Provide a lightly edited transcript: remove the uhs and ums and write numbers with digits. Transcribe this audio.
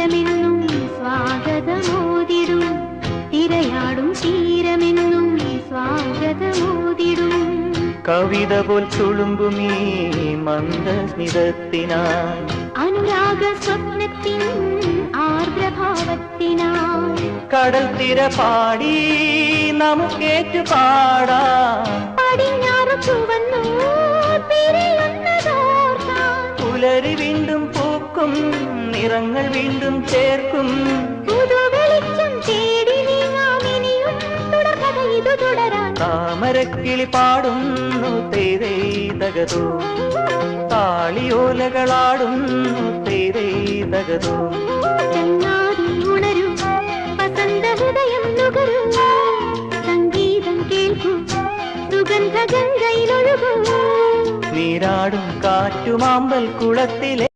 തീരമെന്നും സ്വാഗതമോതിടും തിരയാടും തീരമെന്നും സ്വാഗതമോതിടും കവിത പോൽ തുളുമ്പുമീ മന്ദസ്മിതത്തിനായി അനുരാഗ സ്വപ്നത്തിൻ ആർദ്രഭാവത്തിനായി കടൽ തിര പാടി നമുക്കേറ്റു പാടാം പടിഞ്ഞാറു ചുവന്നു പിരിയുന്നതോർത്താൻ പുലരി വീണ്ടും പൂക്കും നിറങ്ങൾ വീണ്ടും ചേർക്കും പുതുവെളിച്ചം തേടി നീങ്ങാം ഇനിയും തുടർക്കഥ ഇതു തുടരാൻ താമരക്കിളി പാടുന്നു തേതേതകതോ താളിയോലകളാടുന്നു തേതേതകതോ ചങ്ങാതി ഉണരൂ വസന്ത ഹൃദയം നുകരൂ സംഗീതം കേൾക്കൂ സുഗന്ധ ഗംഗയിലൊഴുകൂ നീരാടും കാറ്റുമാമ്പൽ കുളത്തിലെ